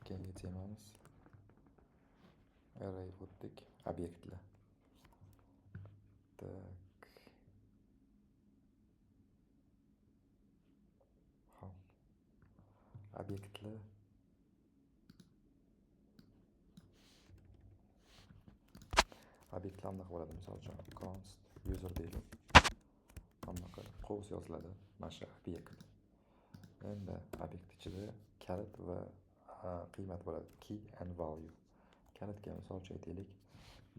Keyingi temamiz array o'tdik. Obyektlar. Tak. Hop. Obyektlar. Obyektlar bunaqa bo'ladi. Misol uchun const user deylik. Bunaqa qovus yoziladi. Mana shu obyekt. Endi obyekt ichida kalit va qiymat bo'ladi. Key and value. Kalitga misol uchun aytaylik,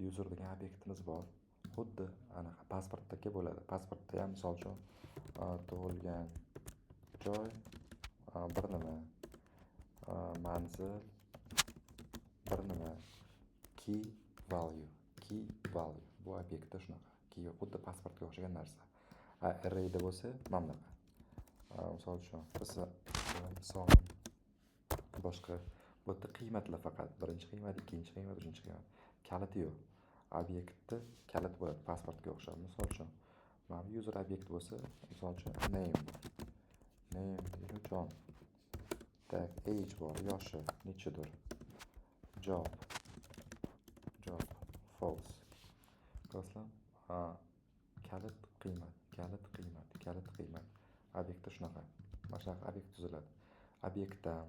user degan obyektimiz bor. Xuddi anaqa pasportdagi bo'ladi. Pasportda ham misol uchun tug'ilgan joy, bir nima, manzil, bir nima, key value. Key value bu obyektda shunaqa. Key xuddi pasportga o'xshagan narsa. Arrayda bo'lsa mana bunaqa. Misol uchun son boshqa bu yerda qiymatlar faqat birinchi qiymat, ikkinchi qiymat, uchinchi qiymat. Kaliti yo'q. Obyektda kalit bo'ladi, pasportga o'xshab. Misol uchun mana bu user obyekt bo'lsa, misol uchun name bor. Name deydi John. Tak, age bor, yoshi nechidir. Job false. Ko'rsam, kalit qiymat. Obyektda shunaqa. Mana shunaqa obyekt tuziladi. Obyektdan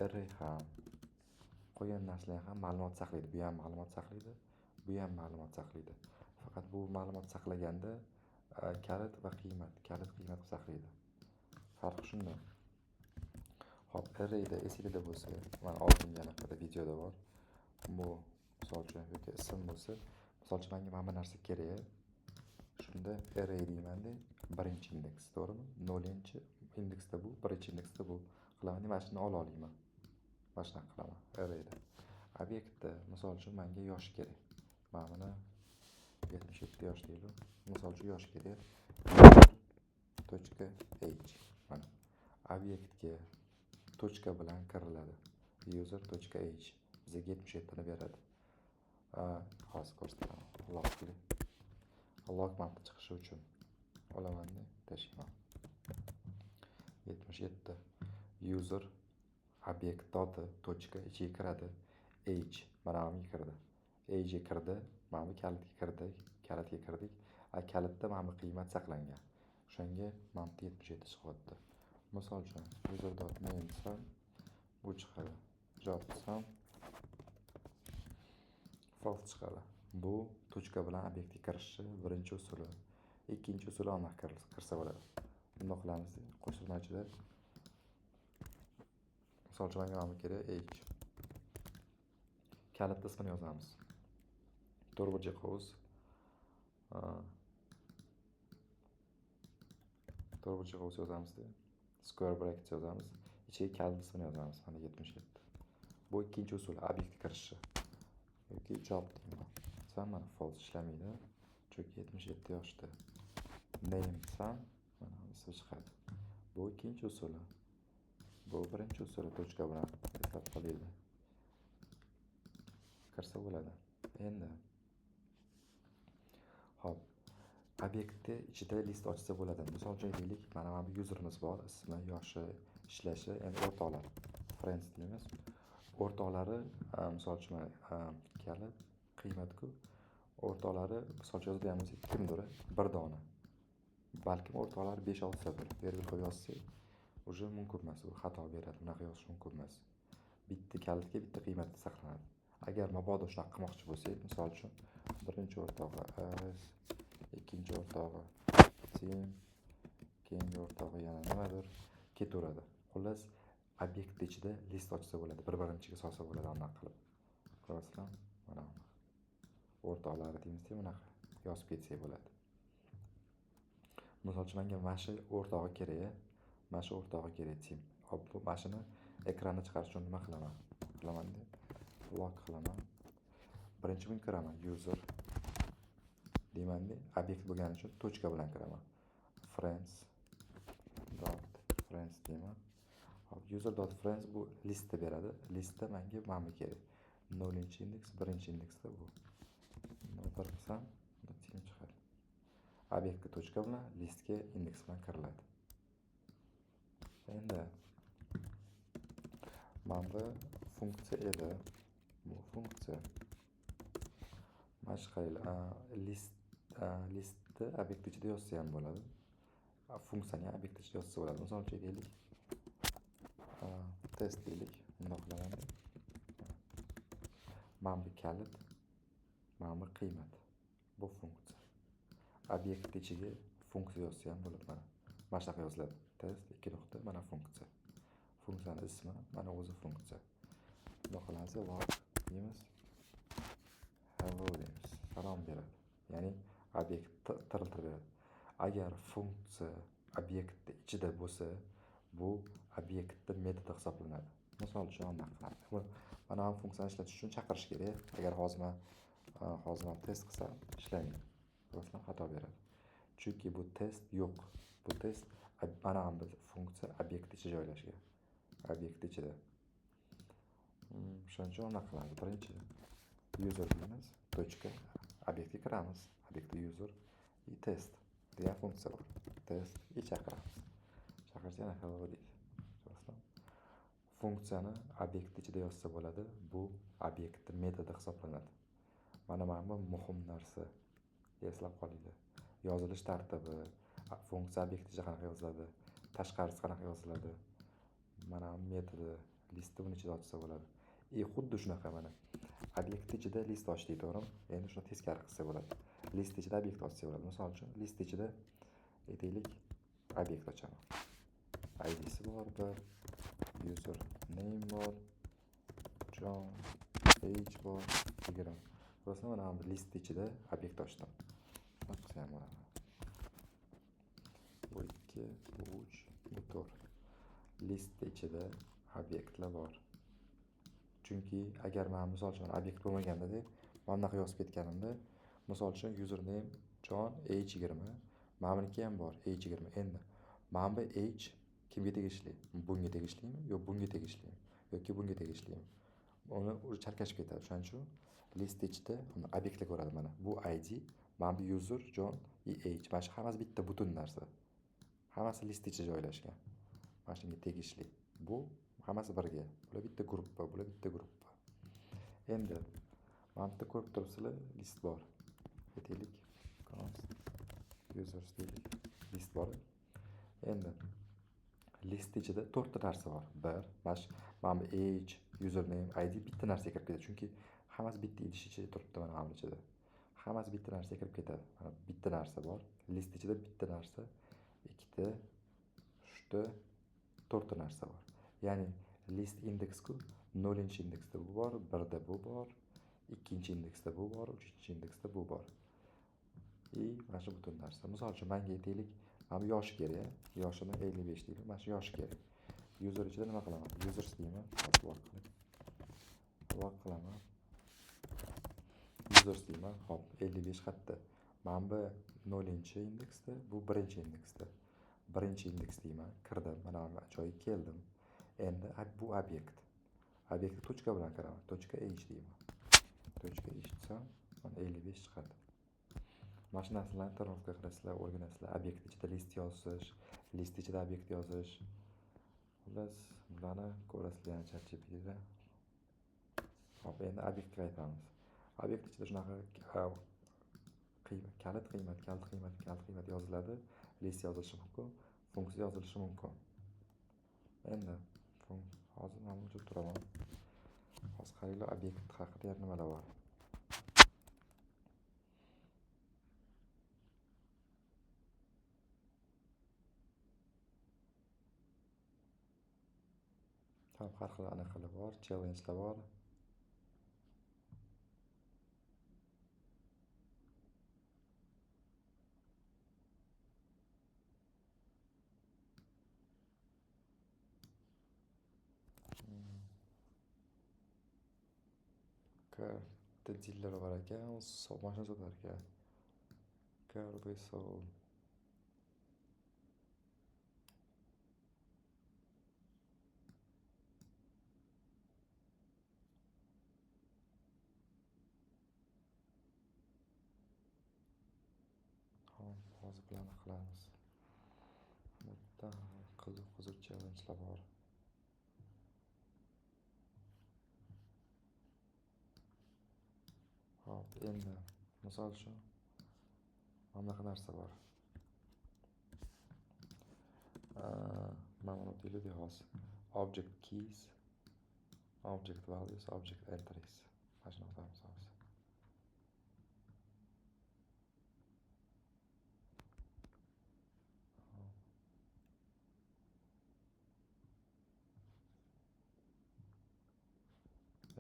array ham qo'ygan narsalar ham ma'lumot saqlaydi. Bu ham ma'lumot saqlaydi, bu ham ma'lumot saqlaydi. Faqat bu ma'lumot saqlaganda kalit qiymat saqlaydi. Farqi shunda. Hop, arrayda esingizda bo'lsa, mana oldingi anaqada videoda bor. Bu misol uchun yoki ism bo'lsa, misol uchun menga mana bu narsa kerak. Shunda array deyman-da, birinchi indeks, to'g'rimi? 0-indeksda bu, birinchi indeksda bu. Qilaman, mana shuni olayman. Mana shunaqa qilaman arrayda. Obyektda misol uchun menga yosh kerak. Mana buni 77 yosh deylik. Misol uchun yosh kerak. .age. Mana obyektga tochka bilan kiriladi. user.age bizga 77 ni beradi. Hozir ko'rsataman. Log mapni chiqishi uchun olaman-da, tashlayman. 77 user obyekt doti tochka ichiga kiradi. Age mana bunga kirdi. Age ga kirdi, mana bu kalitga kirdik. Kalitda mana bu qiymat saqlangan. O'shanga mana bu 77 chiqyapti. Misol uchun user.name desam, bu chiqadi. Job desam, false chiqadi. Bu tochka bilan obyektga kirishi birinchi usuli. Ikkinchi usuli aniq kirsa bo'ladi. Buni qilamiz. Qo'shimchada misol uchun menga mana kerak age. Kalit ismini yozamiz. To'rtburchak qovus. To'rtburchak qovus yozamiz-da. Square bracket yozamiz. Ichiga kalit ismini yozamiz. Mana 77. Bu ikkinchi usul obyektga kirishi. Yoki job deyman. Mana false ishlamaydi. Chunki 77 yoshda. Name desam, mana bu chiqadi. Bu ikkinchi usuli. Bu birinchi usuli tochka bilan eslab qolaylik. Kirsa bo'ladi. Endi hop, obyektni ichida list ochsa bo'ladi. Misol uchun aytaylik, mana bu userimiz bor, ismi, yoshi, ishlashi, endi o'rtoqlar. Friends deymiz. O'rtoqlari, misol uchun kalit qiymat-ku. O'rtoqlari misol uchun yozadigan bo'lsak, kimdir? Bir dona. Balkim o'rtoqlar 5-6 tadir. Virgul qo'yib yozsak, uje mumkin emas, u xato beradi. Bunaqa yozish mumkin emas. Bitta kalitga bitta qiymat saqlanadi. Agar mabodo shunaqa qilmoqchi bo'lsak, misol uchun birinchi o'rtog'i as, ikkinchi o'rtog'i sim, keyingi o'rtog'i yana nimadir ketaveradi. Xullas, obyekt ichida list ochsa bo'ladi, bir-birini ichiga solsa bo'ladi anaqa qilib. Ko'rasizlar? Mana o'rtoqlari deymizda, bunaqa yozib ketsak bo'ladi. Misol uchun menga mana shu o'rtog'i kerak, mana shu o'rtog'i kerak sim. Hop, bu mashina ekranda chiqarish uchun nima qilaman? Log qilaman. Birinchi kun kiraman user deyman-da, obyekt bo'lgani uchun tochka bilan kiraman. Friends deyman. Hop, user.friends bu listni beradi. Listda menga mana bu kerak. 0-indeks, 1-indeksda bu. Buni bir qilsam, bu sim chiqadi. Obyektga tochka bilan, listga indeks bilan kiriladi. Endi mana bu funksiya edi. Bu funksiya. Mana shu listni obyekt ichida yozsa ham bo'ladi. Funksiyani obyekt ichida yozsa bo'ladi. Misol uchun deylik, test deylik. Bundoq qilaman. Mana bu kalit, mana bu qiymat. Bu funksiya. Obyekt ichiga funksiya yozsa ham bo'ladi. Mana shunaqa yoziladi. Test 2 nuqta, mana funksiya. Funksiyani ismi, mana o'zi funksiya. Bundoq qilamiz, var deymiz. Hello deymiz. Salom beradi. Ya'ni obyekt tiriltirib beradi. Agar funksiya obyektni ichida bo'lsa, bu obyektning metodi hisoblanadi. Misol uchun bunday qilamiz. Mana bu funksiyani ishlatish uchun chaqirish kerak. Agar hozir men test qilsam ishlamaydi. Rasman xato beradi. Chunki bu test yo'q. Bu test mana bu funksiya obyekt ichida joylashgan. Obyekt ichida. Shuning uchun unaqa qilamiz. Birinchi user deymiz, tochka, obyektga kiramiz. Obyektda user и test degan funksiya bor. Test и chaqiramiz. Chaqirsa yana hello deydi. Funksiyani obyekt ichida yozsa bo'ladi. Bu obyektning metodi hisoblanadi. Mana bu muhim narsa. Eslab qolinglar. Yozilish tartibi, funksiya obyekt ichida qanaqa yoziladi, tashqarisi qanaqa yoziladi. Mana metodi, listni buni ichida ochsa bo'ladi. Xuddi shunaqa mana. Obyekt ichida list ochdik, to'g'rimi? Endi shuni teskari qilsa bo'ladi. List ichida obyekt ochsa bo'ladi. Misol uchun list ichida aytaylik obyekt ochaman. ID'si bor, user name bor, John, age bor, 20. Burası mana bu list ichida obyekt ochdim. Qilsam bo'ladi. Bu 2, bu 3, bu 4. List ichida obyektlar bor. Chunki agar men misol uchun obyekt bo'lmaganda deb mana bunaqa yozib ketganimda, misol uchun username John age 20, mana buniki ham bor age 20. Endi mana bu age kimga tegishli? Bunga tegishlimi yo bunga tegishlimi yoki bunga tegishlimi? Uni chalkashib ketadi. Shuning uchun list ichida obyektlar ko'radi mana. Bu ID, mana bu user John и age. Mana shu hammasi bitta butun narsa. Hammasi list ichida joylashgan. Mana shunga tegishli. Bu hammasi birga. Bular bitta gruppa, bular bitta gruppa. Endi mana bitta ko'rib turibsizlar, list bor. Aytaylik, const users deylik. List bor. Endi list ichida 4 ta narsa bor. Mana bu age, username, ID bitta narsaga kirib ketadi. Chunki hammasi bitta idish ichida turibdi mana bu ichida. Hammasi bitta narsaga kirib ketadi. Mana bitta narsa bor. List ichida bitta narsa, ikkita, uchta, 4 ta narsa bor. Ya'ni list indeksku 0-indeksda bu bor, 1da bu bor, 2-indeksda bu bor, 3-indeksda bu bor. Mana shu butun narsa. Misol uchun menga aytaylik, mana bu yoshi kerak, yoshini 55 deylik. Mana shu yoshi kerak. User ichida nima qilaman? Users deyman. Log qilaman. Users deyman. Hop, 55 xatda. Mana bu 0-indeksda, bu 1-indeksda. 1-indeks deyman. Kirdim, mana bu joyga keldim. Endi bu obyekt. Obyektga tochka bilan kiraman. Tochka age deyman. Tochka age desam, mana 55 chiqadi. Mana shu narsalarni trenirovka qilasizlar, o'rganasizlar. Obyekt ichida list yozish, list ichida obyekt yozish. Xullas, bularni ko'rasizlar ChatGPT'da. Hop, endi obyektga qaytamiz. Obyekt ichida shunaqa kalit qiymat yoziladi, list yozilishi mumkin, funksiya yozilishi mumkin. Endi hozir men o'chirib turaman. Hozir qaranglar, obyekt haqida nimalar bor. Har xil anaqalar bor, challenge'lar bor. Bitta dillar bor ekan, mashina sotar ekan. Karbi sol. Hozir plan qilamiz. Bitta qiziq challenge'lar bor. Endi misol uchun mana bunaqa narsa bor. Mana buni deyiladi hozir. Object keys, object values, object entries. Mana shunaqa misol.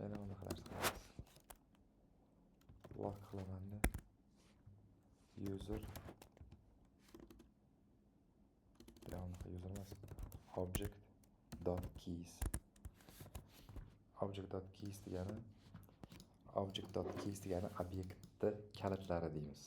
Yana bunaqa narsa qilamiz. Lock qilaman-da. User user emas. Object dot keys. Object dot keys degani obyektni kalitlari deymiz.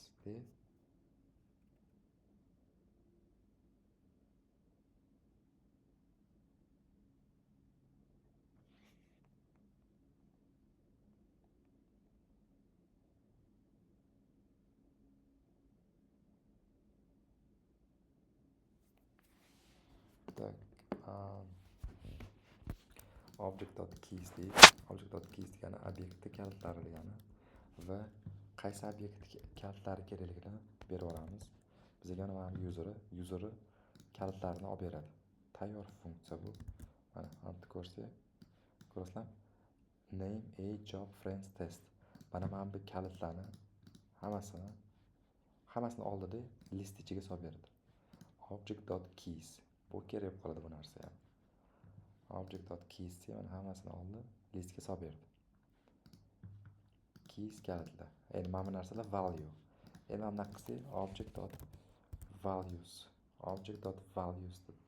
Tak, object.keys deydi. Object.keys degani obyektni kalitlari degani va qaysi obyektga kalitlari kerakligini berib yuboramiz. Bizga mana user kalitlarini olib beradi. Tayyor funksiya bu. Mana aniq ko'rasizlar. Name, age, job, friends, test. Mana bu kalitlarni hammasini oldida list ichiga solib beradi. Object.keys bu kerak bo'lib qoladi bu narsa ham. Object.keys mana hammasini oldi listga solib berdi. Keys kalitlar. Endi mana bu narsalar value. Endi mana bunaqasi object.values. Object.values deb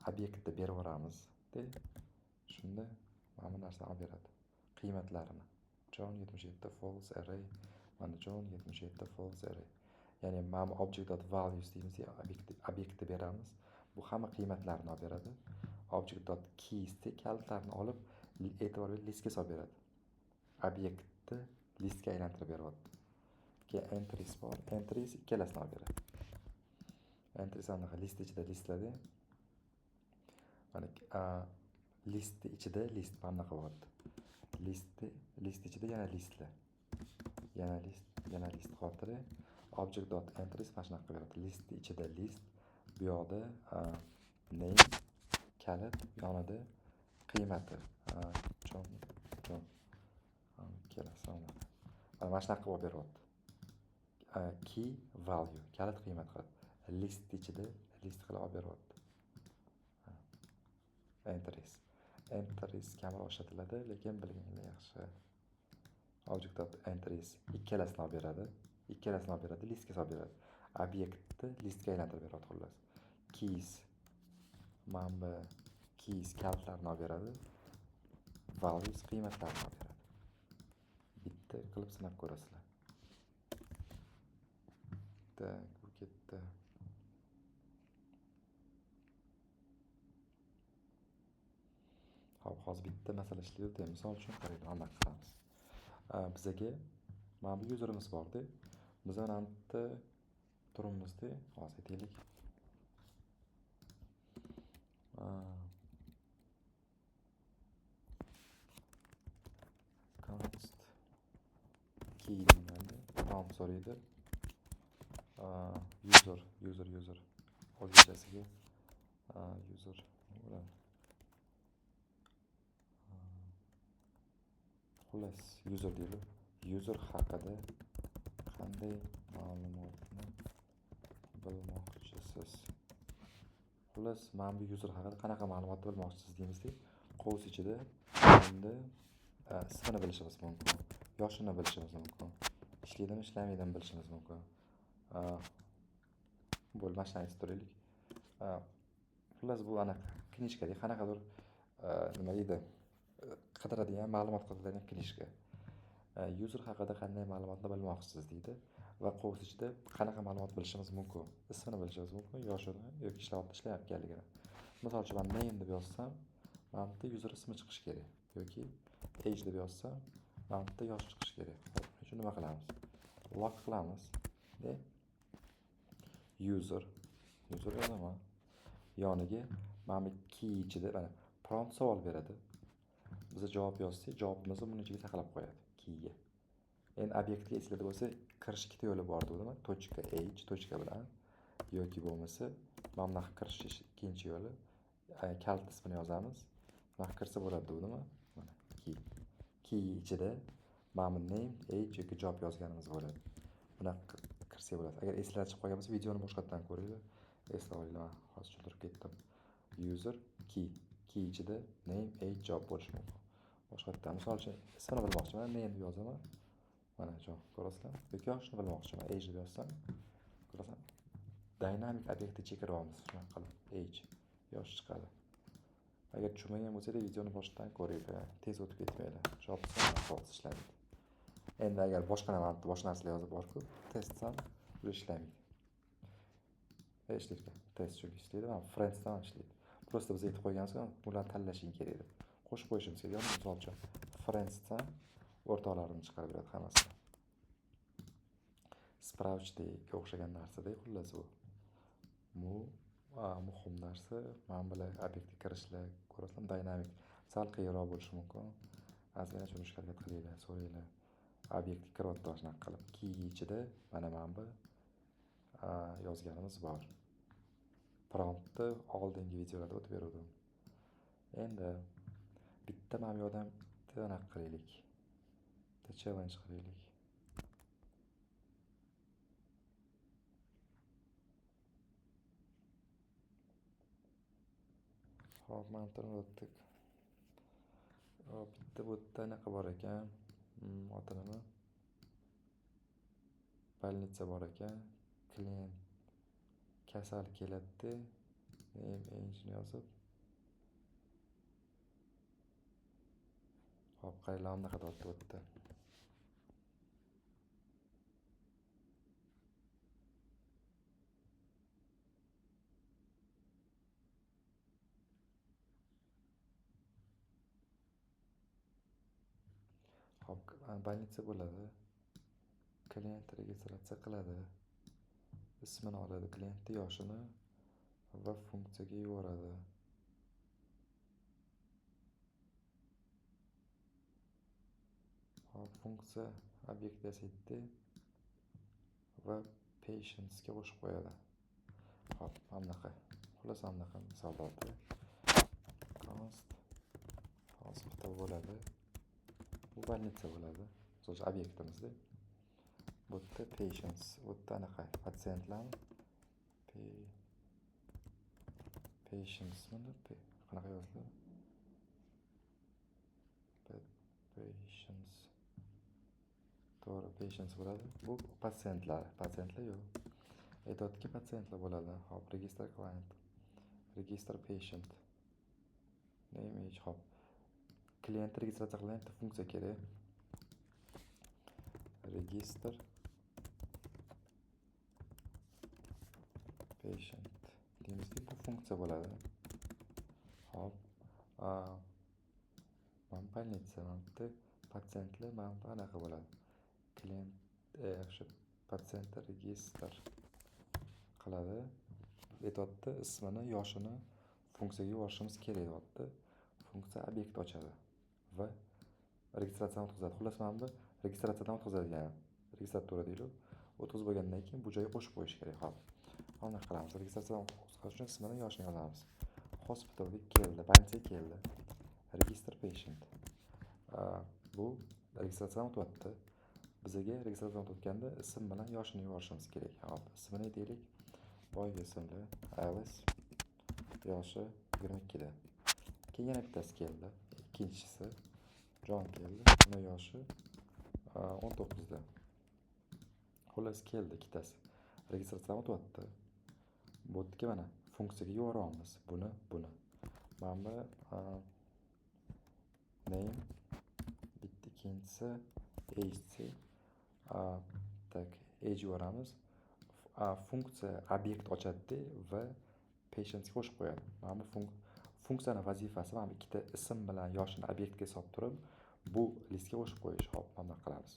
obyektni berib yuboramiz. Shunda mana bu narsani olib beradi. Qiymatlarini. John 77 false array. Mana John 77 false array. Ya'ni mana object.values deymiz, obyektni beramiz. Bu hamma qiymatlarini olib beradi. Object.keys kalitlarni olib e'tibor berib listga solib beradi. Obyektni listga aylantirib beryapti. Keyin entries bor. Entries ikkalasini olib beradi. Entries anaqa list ichida listladi. Mana list ichida list mana bunaqa bo'lyapti. List ichida yana listlar. Yana list xotiri object.entries mana shunaqa beradi. List ichida list, bu yoqda name kalit, yonida qiymati. John ikkalasi mana shunaqa qilib beryapti. Key value kalit qiymat qiladi. List ichida list qilib olib beryapti. Entries kamroq ishlatiladi, lekin bilganinglar yaxshi. Object.entries ikkalasini olib beradi. Listga solib beradi. Obyektni listga aylantirib beradi xullas. Keys mana keys kalitlarni olib beradi. Values qiymatlarni olib beradi. Bitta qilib sinab ko'rasizlar. Tak, bu ketdi. Hozir bitta masala ishlayapti. Misol uchun qarang, anaqa qilamiz. Bizga mana bu userimiz bor-da. Biz mana bu yerda turibmiz-da. Hozir aytaylik. Const key deganda nom so'raydi. User o'zgachasiga user bilan xullas user deydi. User haqida qanday ma'lumotni bilmoqchisiz? Xullas, mana bu user haqida qanaqa ma'lumotni bilmoqchisiz deymizda. Qovus ichida endi ismini bilishimiz mumkin, yoshini bilishimiz mumkin, ishlaydimi ishlamaydimi bilishimiz mumkin. Bo'lmashni aytib turaylik. Xullas bu anaqa knishkada qanaqadir nima deydi? Qidiradigan ma'lumot qidiradigan knishka. User haqida qanday ma'lumotni bilmoqchisiz deydi va qovus ichida qanaqa ma'lumot bilishimiz mumkin, ismini bilishimiz mumkin, yoshini yoki ishlayotganligini. Misol uchun men name deb yozsam, mana bu yerda user ismi chiqishi kerak yoki age deb yozsam, mana bu yerda yosh chiqishi kerak. Shuning uchun nima qilamiz? Lock qilamiz. User yozaman. Yoniga mana bu key ichida mana prompt savol beradi. Biz javob yozsak, javobimizni buning ichiga saqlab qo'yadi keyga. Endi obyektga esinglarda bo'lsa, kirish ikkita yo'li bor degandimi? Точка H точка bilan yoki bo'lmasa mana bunaqa kirish ikkinchi yo'li. Kalt ismini yozamiz. Bunaqa kirsa bo'ladi degandimi? Mana key ichida mana bu name, age yoki job yozganimiz bo'ladi. Bunaqa kirsa bo'ladi. Agar esingizda chiqib qolgan bo'lsa, videoni boshqatdan ko'ringlar. Eslab olinglar. Hozir tushuntirib ketdim. User key ichida name, age, job bo'lishi mumkin. Boshqatdan misol uchun ismini bilmoqchiman, name deb yozaman. Mana shu ko'rasizlar. Yoki yoshini bilmoqchiman, age deb yozsam, ko'rasizlar. Dynamic obyektni chekiryapmiz shunaqa qilib, age yosh chiqadi. Agar tushunmagan bo'lsangiz, videoni boshdan ko'ringlar. Tez o'tib ketmanglar. Jobni asosiy ishlaydi. Endi agar boshqa narsalar yozib borku, test ham ishlamaydi. Ishlaydi. Test chunki ishlaydi, mana friends ham ishlaydi. Просто biz aytib qo'yganmiz-ku, bularni tanlashing kerak deb. Qo'shib qo'yishimiz kerak. Misol uchun friends ham o'rtoqlarini chiqarib beradi hammasini. Spravchga o'xshagan narsada xullas u. Muhim narsa, mana bular obyektga kirishlar, ko'rasizlar, dinamik. Sal qiyinroq bo'lishi mumkin. Ozgina tushunishga harakat qilinglar, so'ranglar. Obyektga kiryapti shunaqa qilib. Key ichida mana bu yozganimiz bor. Promptni oldingi videolarda o'tib berdim. Endi bitta mana bu yerdan bitta anaqa qilaylik. Bitta challenge qilaylik. Hop, mana buni o'tdik. Bitta bu yerda anaqa bor ekan. Oti nima? Больница bor ekan. Klient kasal keladi. Name, age yozib. Hop, qaranglar, bunaqa o'tdi. Hop, больница bo'ladi. Klient registratsiya qiladi. Ismini oladi, klientning yoshini va funksiyaga yuboradi. Hop, funksiya obyekt yasaydi va patientga qo'shib qo'yadi. Hop, mana bunaqa. Xullas, mana bunaqa misollarda const hospital bo'ladi. Bu больница bo'ladi. So'z obyektimizda. Bu yerda patients, bu yerda anaqa patsientlar patients mana qanaqa yoziladi? Patients. To'g'ri, patients bo'ladi. Bu patsientlar yo'q. Aytayotgan patsientlar bo'ladi. Hop, register client. Register patient. Name, age, hop. Klient registratsiya qilgan bitta funksiya kerak. Register patient deymizki, bu funksiya bo'ladi. Hop. Mana больница, mana bitta patsientlar, mana bu anaqa bo'ladi. Klient o'sha patsientni register qiladi. Aytayapti, ismini, yoshini funksiyaga yuborishimiz kerak deyapti. Funksiya obyekt ochadi va registratsiyani o'tkazadi. Xullas, mana bu registratsiyadan o'tkazadigan registratura deydi. O'tkazib bo'lgandan keyin bu joyga qo'shib qo'yish kerak. Hop. Mana qilamiz. Registratsiyadan o'tkazish uchun ismini, yoshini yozamiz. Hospitalga keldi, больница keldi. Register patient. Bu registratsiyadan o'tyapti. Bizga registratsiyadan o'tganda ism bilan yoshini yuborishimiz kerak. Hop, ismini deylik. Boy ismli Alice. Yoshi 22 da. Keyin yana bittasi keldi. Ikkinchisi John keldi. Uni yoshi 19 da. Xullas keldi ikkitasi. Registratsiyadan o'tyapti. Bu yerga mana funksiyaga yuboramiz. Buni. Mana bu name, bitta ikkinchisi age. Tak, age yuboramiz. Funksiya obyekt ochadi va patientga qo'shib qo'yadi. Mana bu funksiyaning vazifasi mana bu ikkita ism bilan yoshini obyektga solib turib, bu listga qo'shib qo'yish. Hop, mana qilamiz.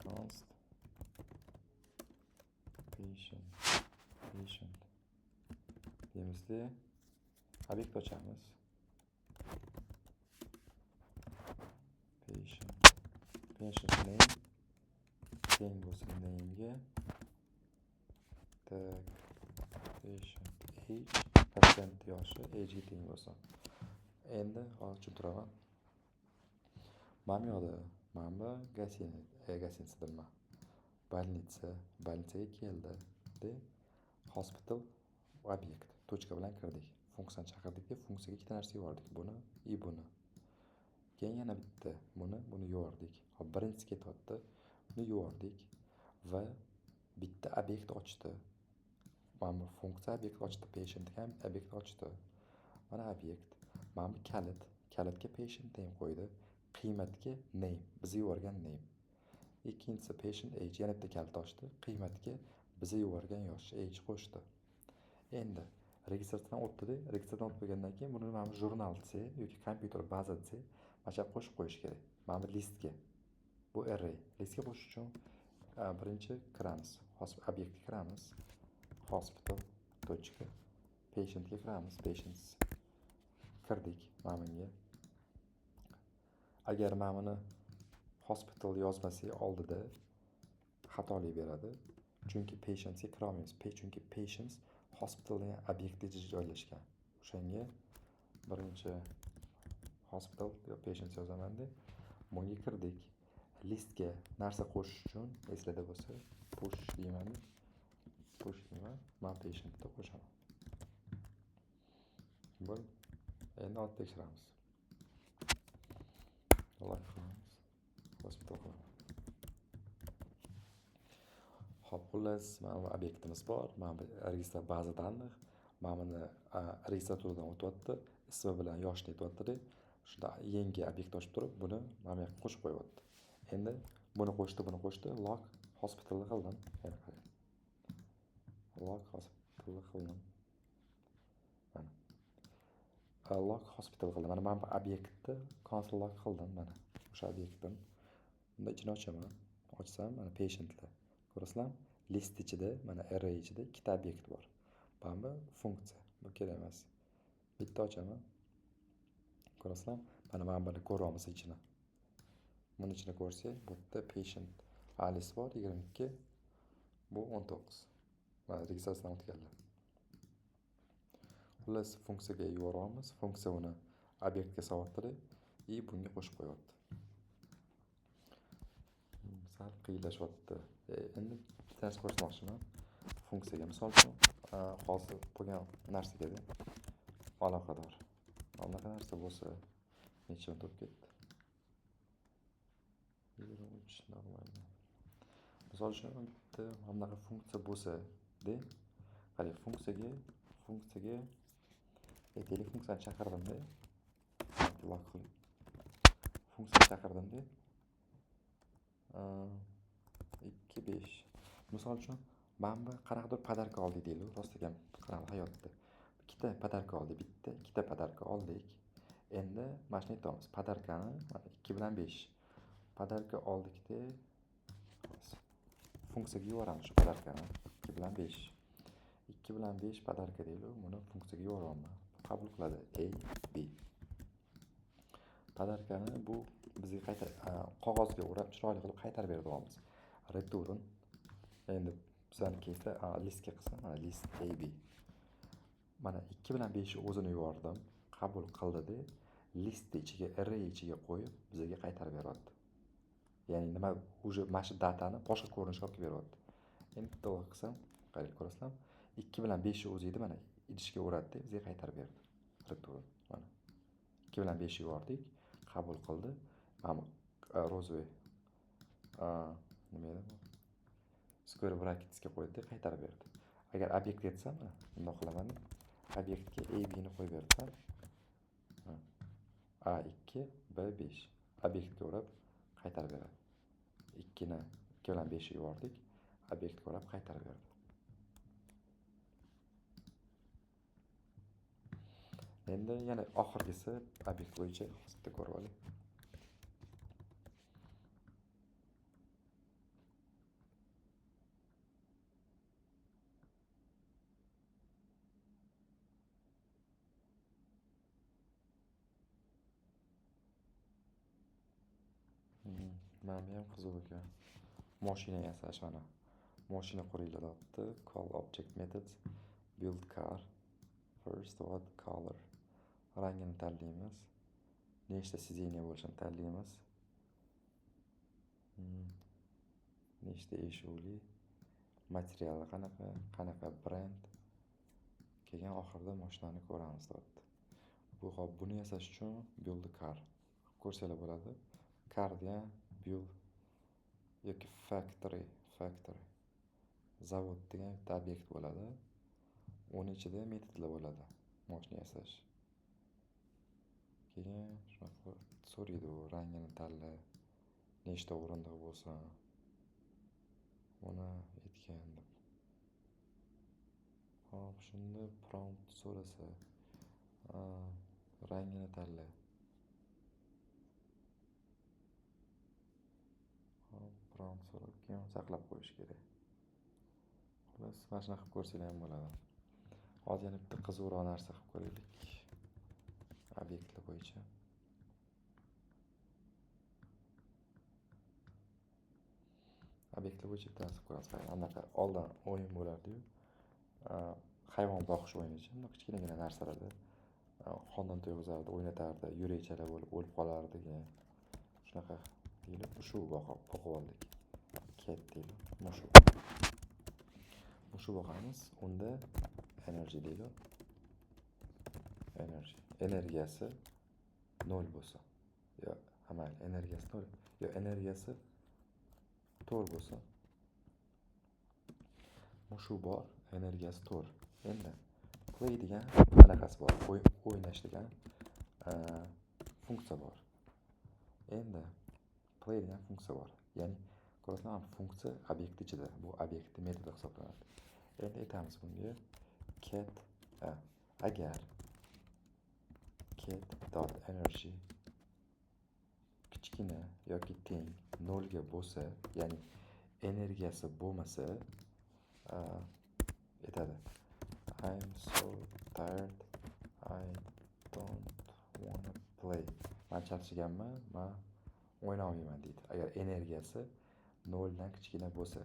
Const patient deymizda obyekt ochamiz. Patient patient name teng bo'lsa name'ga tak patient age patient yoshi age'ga teng bo'lsin. Endi hozir tushuntiraman. Mana bu yoqda mana bu gостиница deyman. Больницаga keldi. De hospital obyekt tochka bilan kirdik. Funksiyani chaqirdik-da, funksiyaga ikkita narsa yubordik. Buni и buni. Keyin yana bitta buni yubordik. Hop, birinchisi ketyapti. Buni yubordik va bitta obyekt ochdi. Mana bu funksiya obyekt ochdi, patient ham obyekt ochdi. Mana obyekt. Mana bu kalitga patient name qo'ydi. Qiymatga name, biz yuborgan name. Ikkinchisi patient age, yana bitta kalit ochdi. Qiymatga biz yuborgan yosh age qo'shdi. Endi registratsiyadan o'tdi-da, registratsiyadan o'tib bo'lgandan keyin buni mana bu jurnal desa yoki kompyuter baza desa, mana shu qo'shib qo'yish kerak. Mana bu listga. Bu array. Listga qo'shish uchun birinchi kiramiz. Obyektga kiramiz. Hospital tochka patientga kiramiz. Patients kirdik mana bunga. Agar mana buni hospital yozmasak oldida xatolik beradi. Chunki patientsga kira olmaymiz. Chunki patients hospitalning obyektida joylashgan. O'shanga birinchi hospital yo patients yozaman-da. Bunga kirdik. Listga narsa qo'shish uchun eslarda bo'lsa push deyman. Men patientni qo'shaman. Bo'ldi. Endi olib tekshiramiz. Log qilamiz. Hospital qilamiz. Hop, xullas, mana bu obyektimiz bor. Mana bu registr bazada aniq. Mana buni registraturdan o'tyapti. Ismi bilan yoshni aytyapti-da. Shunda yangi obyekt ochib turib, buni mana bu yoqqa qo'shib qo'yapti. Endi buni qo'shdi. Log hospitalni qildim. Yana qarang. Log hospitalni qildim. Mana. Log hospital qildim. Mana bu obyektni console log qildim mana. O'sha obyektdan. Bunda ichini ochaman. Ochsam mana patientlar. Ko'rasizlarmi? List ichida, mana array ichida ikkita obyekt bor. Mana bu funksiya. Bu kerak emas. Bitta ochaman. Ko'rasizlarmi? Mana buni ko'ryapmiz ichini. Buni ichini ko'rsak, bu yerda patient alice bor 22, bu 19. Mana registratsiyadan o'tganlar. Xullas, funksiyaga yuboramiz. Funksiya uni obyektga solyapti и bunga qo'shib qo'yapti. Sal qiyinlashyapti. Endi bitta narsa ko'rsatmoqchiman. Funksiyaga misol uchun hozir bo'lgan narsaga aloqador. Anaqa narsa bo'lsa, nechun turib ketdi. 23 normalniy. Misol uchun bitta bunaqa funksiya bo'lsa, de, qarang, funksiyaga aytaylik, funksiyani chaqirdim-da. Log qilib. Funksiyani chaqirdim-da. 2 5. Misol uchun mana bu qanaqadir podarka oldik deylik, rostdan ham hayotda. Ikkita podarka oldik, ikkita podarka oldik. Endi mana shuni aytamiz. Podarkani mana 2 bilan 5. Podarka oldikda funksiyaga yuboramiz shu podarkani. 2 bilan 5. 2 bilan 5 podarka deylik, buni funksiyaga yuboraman. Qabul qiladi A, B. Podarkani bu bizga qog'ozga o'rab chiroyli qilib qaytarib beramiz. Return. Endi bizani keyinda listga qilsam, mana list AB. Mana 2 bilan 5 ni o'zini yubordim. Qabul qildi-da, list ichiga, array ichiga qo'yib bizga qaytarib beradi. Ya'ni nima, uje mana shu datani boshqa ko'rinishga olib beryapti. Endi bitta qilsam, qarang, ko'rasizlarmi? 2 bilan 5 ni o'zi edi, mana idishga o'radi, bizga qaytarib berdi. Return. Mana 2 bilan 5 ni yubordik, qabul qildi. Mana rozvoy nima edi? Square bracketsga qo'ydi, qaytarib berdi. Agar obyekt etsam, bundoq qilaman. Obyektga AB ni qo'yib bersam, A2 B5 obyektga o'rab qaytarib beradi. 2 bilan 5 ni yubordik, obyektga o'rab qaytarib berdi. Endi yana oxirgisi obyekt bo'yicha bitta ko'rib oling. Mana bu ham qiziq ekan. Mashina yasash mana. Mashina qurilyapti. Call object methods. Build car. First what color? Rangini tanlaymiz. Nechta sezeniya bo'lishini tanlaymiz. Nechta eshikli. Materiali qanaqa brend. Keyin oxirida mashinani ko'ramiz deyapti. Buni yasash uchun build car ko'rsanglar bo'ladi. Car degan build yoki factory. Zavod degan bitta obyekt bo'ladi. Uning ichida metodlar bo'ladi. Mashina yasash. Keyin shunaqa so'raydi u rangini tanla. Nechta o'rindiq bo'lsa, uni aytgan deb. Hop, shunda prompt so'rasa, rangini tanla. Hop, prompt so'rab keyin saqlab qo'yish kerak. Xullas, mana shunaqa qilib ko'rsanglar ham bo'ladi. Hozir yana bitta qiziqroq narsa qilib ko'raylik. Obyektlar bo'yicha. Obyektlar bo'yicha bitta narsa ko'ramiz. Anaqa oldin o'yin bo'lardi-yu. Hayvon boqish o'yini uchun kichkinagina narsalarda xondan to'yg'izardi, o'ynatardi, yurakchala bo'lib o'lib qolardi degan. Shunaqa deyilib, mushuq boqib oldik. Cat deydi, mushuq. Mushuq boqamiz. Unda energy deydi. Energiyasi 0 bo'lsa, yo mayli, energiyasi 0, yo energiyasi 4 bo'lsa, mushuq bor, energiyasi 4. Endi play degan anaqasi bor, o'ynash degan funksiya bor. Endi play degan funksiya bor. Ya'ni ko'rasizlar, funksiya obyekt ichida, bu obyektning metodi hisoblanadi. Endi aytamiz bunga cat agar cat.energy kichkina yoki teng 0 ga bo'lsa, ya'ni energiyasi bo'lmasa, aytadi I'm so tired, I don't wanna play. Men charchaganman, men o'ynay olmayman deydi. Agar energiyasi 0 dan kichkina bo'lsa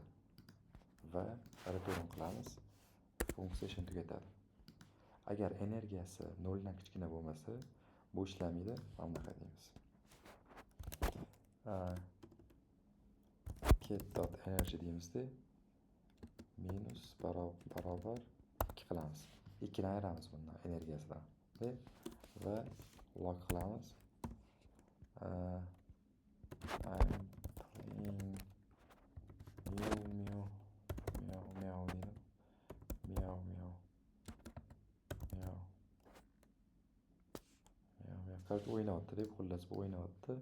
va return qilamiz, funksiya ishini tugatadi. Agar energiyasi 0 dan kichkina bo'lmasa, bu ishlamaydi, mana bunaqa deymiz. Cat.energy deymizda minus barobar 2 qilamiz. 2 ni ayiramiz bundan energiyasidan. Va log qilamiz. I'm playing meow deydi. Meow. Qarshi o'ynayapti deb, xullas bu o'ynayapti.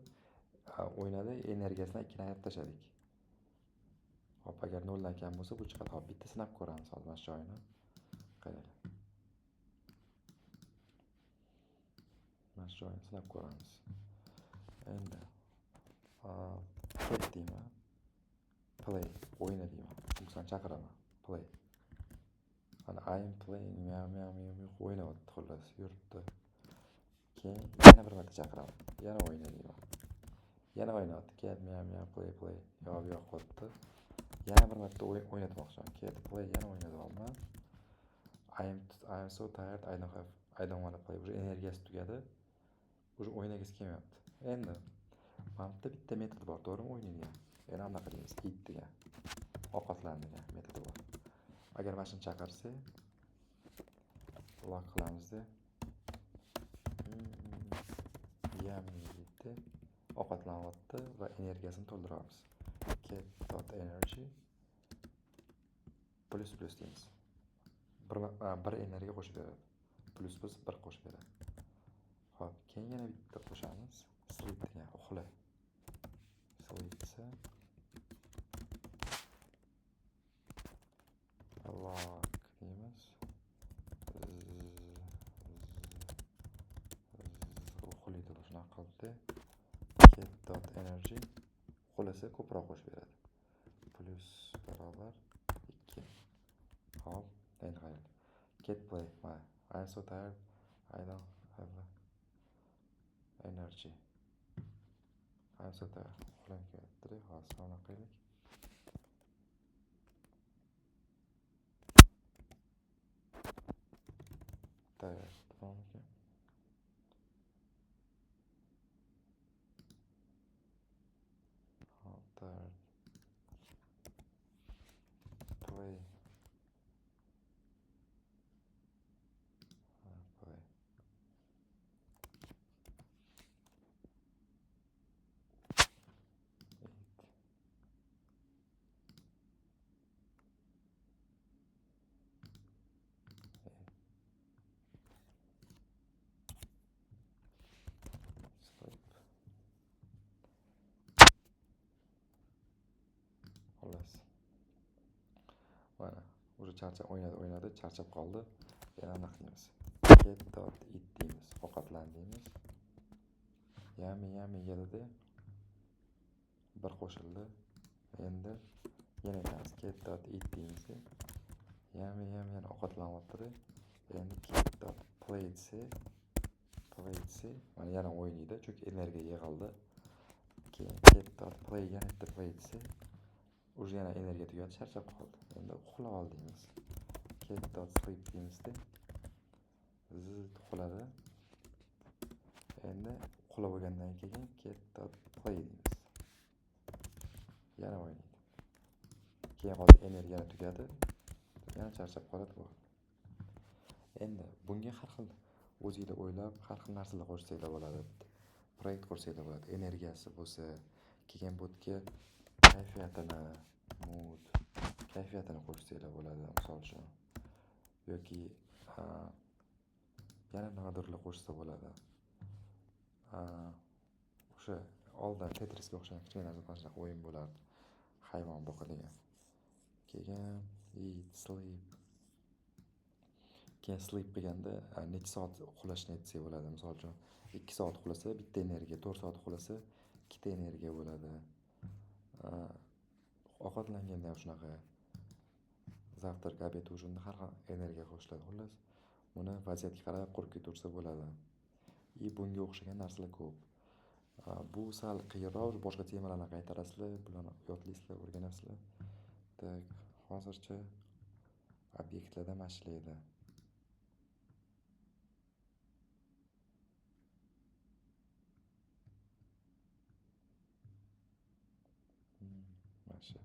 O'ynadi, energiyasini 2 ni ayirib tashladik. Hop, agar 0 dan kam bo'lsa, bu chiqadi. Hop, bitta sinab ko'ramiz hozir mana shu joyini. Qaranglar. Mana shu joyini sinab ko'ramiz. Endi cat deyman. Play, o'yna deyman. Funksiyani chaqiraman. Play. Mana I'm playing meow o'ynayapti, xullas, yuribdi. Keyin yana bir marta chaqiraman. Yana o'yna deyman. Yana o'ynayapti. Cat meow play. Javob yo'q qo'yibdi. Yana bir marta o'ynatmoqchiman. Cat play, yana o'ynatyapman. I'm so tired, I don't wanna play. Уже energiyasi tugadi. Уже o'ynagisi kelmayapti. Endi mana bu bitta metod bor, to'g'rimi, o'ynaydigan. Yana anaqa deymiz, eat degan. Ovqatlan degan metodi bor. Agar mana shuni chaqirsak, log qilamizda deydi, ovqatlanyapti va energiyasini to'ldiramiz. Cat.energy plus deymiz. Bir energiya qo'shib beradi. Plus 1 qo'shib beradi. Hop, keyin yana bitta qo'shamiz. Sleep degan, uxla. Sleep desa log deymiz. Uxlaydi, shunaqa qildi. Cat.energy uxlasa ko'proq qo'shib beradi. Plus barobar 2. Hop, endi qarang. Cat play. I'm so tired, I don't have energy. Ansata uxlang kelyapti-da, hozir savna qilaylik. Tayyor, tamommi? Hop, tayyor. Play. Play. Sleep. Xullas. Mana, уже charchab o'ynadi, charchab qoldi. Yana nima qilamiz? Get.it deymiz, ovqatlan deymiz. Yami yedi-da. Bir qo'shildi. Endi yana aytamiz, get.it deymiz-da. Yami yana ovqatlanyapti-da. Endi get.play desa, mana yana o'ynaydi, chunki energiya yig'ildi. Keyin get.play yana bitta play desa, уже yana energiya tugadi, charchab qoldi. Endi uxlab ol deymiz. Get.sleep deymiz-da. Uxladi. Endi uxlab bo'lgandan keyin get.play deymiz. Yana o'ynaydi. Keyin hozir energiyani tugadi. Yana charchab qoladi bu. Endi bunga har xil o'zinglar o'ylab, har xil narsalar qo'shsanglar bo'ladi. Proyekt qursangiz bo'ladi. Energiyasi bo'lsa, kelgan botga kayfiyatini qo'shsanglar bo'ladi, misol uchun. Yoki yana nimadirlar qo'shsa bo'ladi. O'sha oldin Tetrisga o'xshagan kichkina narsa o'yin bo'lardi. Hayvon boqadigan. Keyin eat, sleep. Keyin sleep qilganda necha soat uxlashni aytsak bo'ladi. Misol uchun 2 soat uxlasa bitta energiya, 4 soat uxlasa ikkita energiya bo'ladi. Ovqatlanganda ham shunaqa. Zavtrak, obed, ujinda har xil energiya qo'shiladi. Xullas, buni vaziyatga qarab qurib ketaversa bo'ladi. Bunga o'xshagan narsalar ko'p. Bu sal qiyinroq, boshqa temalarni qaytarasizlar, bularni yodlaysizlar, o'rganasizlar. Tak, hozircha obyektlarda mashlaydi. Masha.